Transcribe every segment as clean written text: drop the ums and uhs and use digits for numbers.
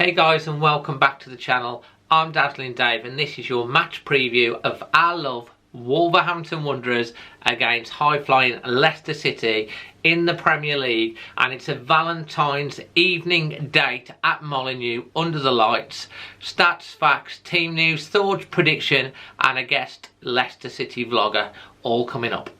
Hey guys, and welcome back to the channel. I'm Dazzling Dave and this is your match preview of our love Wolverhampton Wanderers against high-flying Leicester City in the Premier League, and it's a Valentine's evening date at Molineux under the lights. Stats, facts, team news, thoughts, prediction and a guest Leicester City vlogger all coming up.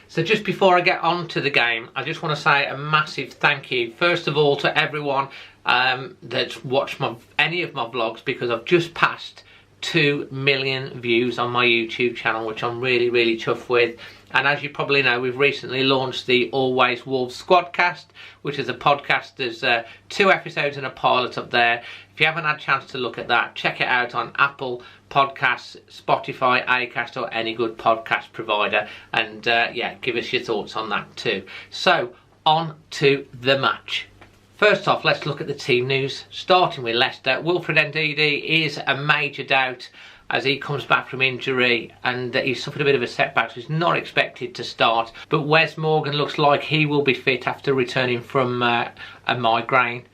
So just before I get on to the game, I just want to say a massive thank you, first of all, to everyone that's watched any of my vlogs, because I've just passed 2 million views on my YouTube channel, which I'm really chuffed with. And as you probably know, we've recently launched the Always Wolves Squadcast, which is a podcast. There's 2 episodes and a pilot up there. If you haven't had a chance to look at that, check it out on Apple Podcasts, Spotify, Acast or any good podcast provider. And yeah, give us your thoughts on that too. So, on to the match. First off, let's look at the team news. Starting with Leicester, Wilfred Ndidi is a major doubt as he comes back from injury, and he suffered a bit of a setback, so he's not expected to start. But Wes Morgan looks like he will be fit after returning from a migraine.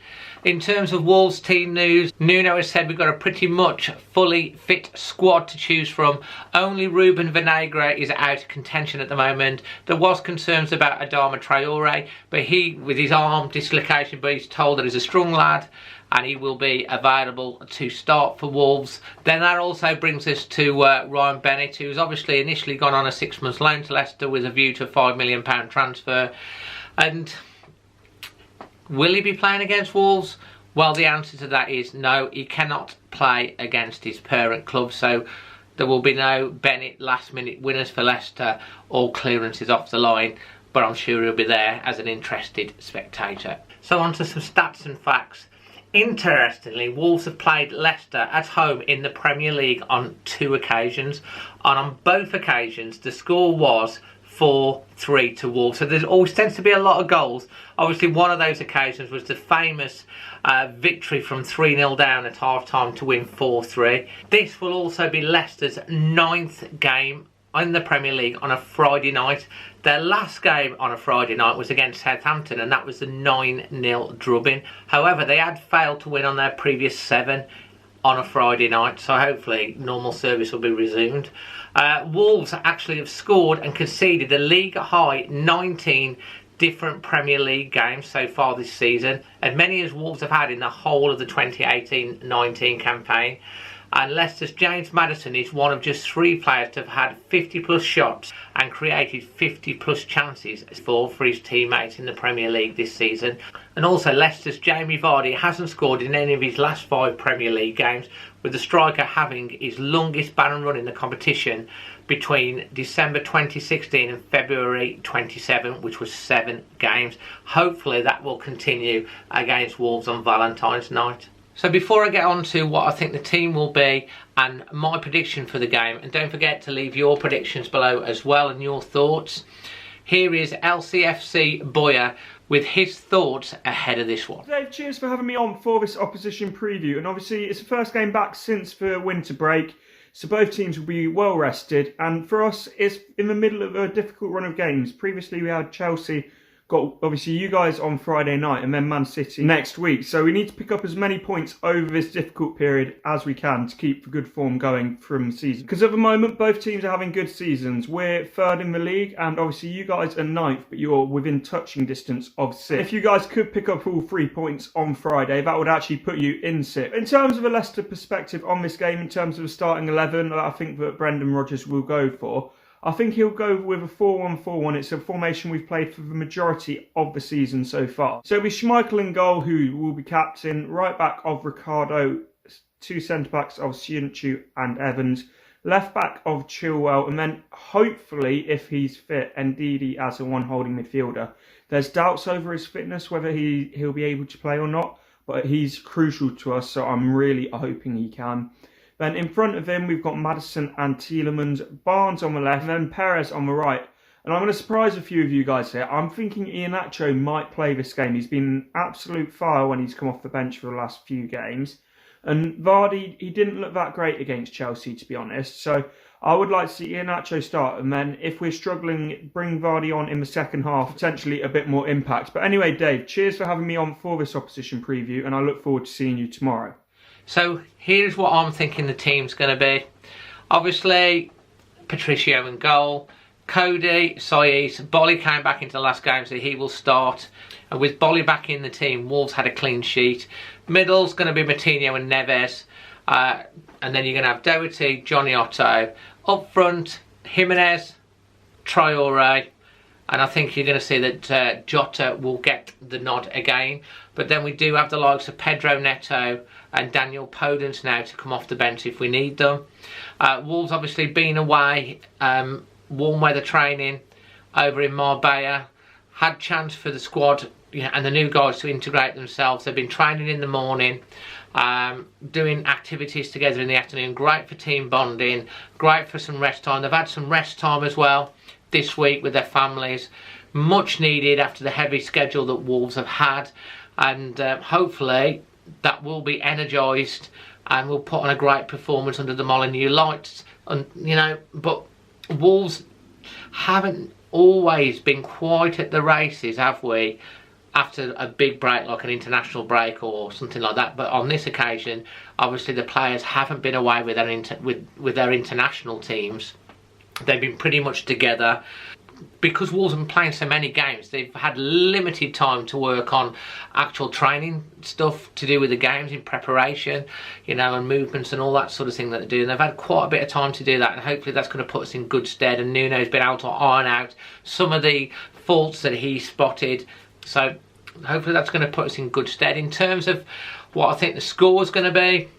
In terms of Wolves team news, Nuno has said we've got a pretty much fully fit squad to choose from. Only Ruben Vinagre is out of contention at the moment. There was concerns about Adama Traore, but he, with his arm dislocation, but he's told that he's a strong lad and he will be available to start for Wolves. Then that also brings us to Ryan Bennett, who's obviously initially gone on a 6-month loan to Leicester with a view to a £5 million transfer. And will he be playing against Wolves? Well, the answer to that is no, he cannot play against his parent club, so there will be no Bennett last-minute winners for Leicester or clearances off the line, but I'm sure he'll be there as an interested spectator. So on to some stats and facts. Interestingly, Wolves have played Leicester at home in the Premier League on 2 occasions, and on both occasions the score was 4-3 to Wolves. So there always tends to be a lot of goals. Obviously one of those occasions was the famous victory from 3-0 down at half-time to win 4-3. This will also be Leicester's 9th game in the Premier League on a Friday night. Their last game on a Friday night was against Southampton, and that was the 9-0 drubbing. However, they had failed to win on their previous 7 on a Friday night, so hopefully normal service will be resumed. Wolves actually have scored and conceded the league high 19 different Premier League games so far this season, as many as Wolves have had in the whole of the 2018-19 campaign. And Leicester's James Maddison is one of just 3 players to have had 50 plus shots and created 50 plus chances for his teammates in the Premier League this season. And also Leicester's Jamie Vardy hasn't scored in any of his last 5 Premier League games, with the striker having his longest ban run in the competition between December 2016 and February 27, which was 7 games. Hopefully that will continue against Wolves on Valentine's night. So before I get on to what I think the team will be and my prediction for the game, and don't forget to leave your predictions below as well and your thoughts, here is LCFC BOYA with his thoughts ahead of this one. Dave, cheers for having me on for this opposition preview. And obviously it's the first game back since the winter break, so both teams will be well rested. And for us, it's in the middle of a difficult run of games. Previously we had Chelsea, got obviously you guys on Friday night, and then Man City next week. So we need to pick up as many points over this difficult period as we can to keep the good form going from the season. Because at the moment, both teams are having good seasons. We're 3rd in the league, and obviously you guys are 9th, but you're within touching distance of 6th. If you guys could pick up all 3 points on Friday, that would actually put you in 6th. In terms of a Leicester perspective on this game, in terms of the starting 11, I think that Brendan Rodgers will go for, I think he'll go with a 4-1-4-1. It's a formation we've played for the majority of the season so far. So it'll be Schmeichel in goal, who will be captain. Right back of Ricardo, 2 centre-backs of Siunchu and Evans. Left back of Chilwell, and then hopefully, if he's fit, Ndidi as a one holding midfielder. There's doubts over his fitness, whether he'll be able to play or not, but he's crucial to us, so I'm really hoping he can. Then in front of him, we've got Maddison and Tielemans, Barnes on the left, and then Perez on the right. And I'm going to surprise a few of you guys here. I'm thinking Iheanacho might play this game. He's been an absolute fire when he's come off the bench for the last few games. And Vardy, he didn't look that great against Chelsea, to be honest. So I would like to see Iheanacho start, and then if we're struggling, bring Vardy on in the second half, potentially a bit more impact. But anyway, Dave, cheers for having me on for this opposition preview, and I look forward to seeing you tomorrow. So here's what I'm thinking the team's going to be. Obviously, Patricio in goal, Cody, Saiz, Bolly came back into the last game, so he will start. And with Bolly back in the team, Wolves had a clean sheet. Middle's going to be Moutinho and Neves. And then you're going to have Doherty, Johnny Otto. Up front, Jimenez, Traore. And I think you're going to see that Jota will get the nod again. But then we do have the likes of Pedro Neto and Daniel Podence now to come off the bench if we need them. Wolves obviously been away, warm weather training over in Marbella. Had chance for the squad and the new guys to integrate themselves. They've been training in the morning, doing activities together in the afternoon. Great for team bonding, great for some rest time. They've had some rest time as well this week with their families. Much needed after the heavy schedule that Wolves have had. And hopefully that will be energised and will put on a great performance under the Molineux lights. And but Wolves haven't always been quite at the races, have we? After a big break, like an international break or something like that. But on this occasion, obviously the players haven't been away with their international teams. They've been pretty much together. Because Wolves have been playing so many games, they've had limited time to work on actual training stuff to do with the games in preparation, and movements and all that sort of thing that they do. And they've had quite a bit of time to do that, and hopefully that's going to put us in good stead. And Nuno's been able to iron out some of the faults that he spotted. So hopefully that's going to put us in good stead. In terms of what I think the score is going to be,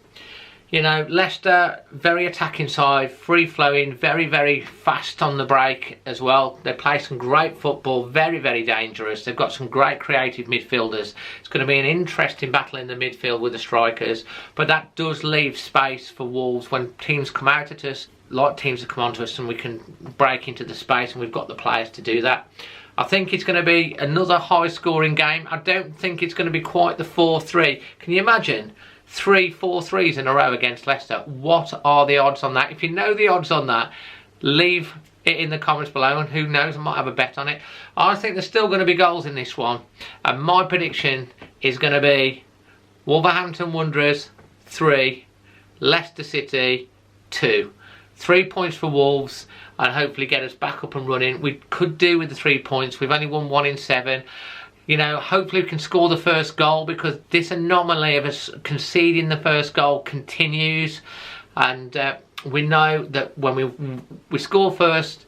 Leicester, very attacking side, free-flowing, very, very fast on the break as well. They play some great football, very, very dangerous. They've got some great creative midfielders. It's going to be an interesting battle in the midfield with the strikers, but that does leave space for Wolves when teams come out at us, like teams that come onto us, and we can break into the space, and we've got the players to do that. I think it's going to be another high-scoring game. I don't think it's going to be quite the 4-3. Can you imagine 3 4-3s in a row against Leicester? What are the odds on that? If you know the odds on that, leave it in the comments below, and who knows, I might have a bet on it. I think there's still going to be goals in this one, and my prediction is going to be Wolverhampton Wanderers 3, Leicester City 2. 3 points for Wolves, and hopefully get us back up and running. We could do with the 3 points. We've only won 1 in 7. Hopefully we can score the first goal, because this anomaly of us conceding the first goal continues. And we know that when we score first,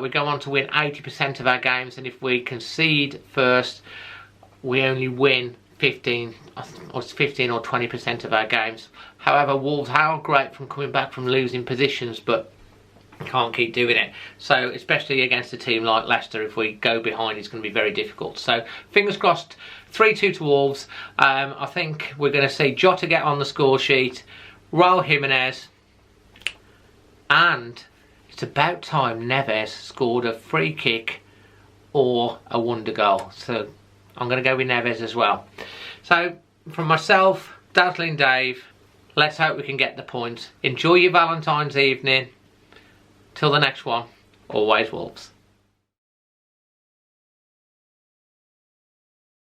we go on to win 80% of our games. And if we concede first, we only win 15 or 20% of our games. However, Wolves are great from coming back from losing positions, but can't keep doing it. So especially against a team like Leicester, if we go behind, it's going to be very difficult. So fingers crossed, 3-2 to Wolves. I think we're going to see Jota get on the score sheet, Raul Jimenez, and it's about time Neves scored a free kick or a wonder goal. So I'm going to go with Neves as well. So from myself, Dazzling Dave, let's hope we can get the points. Enjoy your Valentine's evening. Till the next one, always Wolves.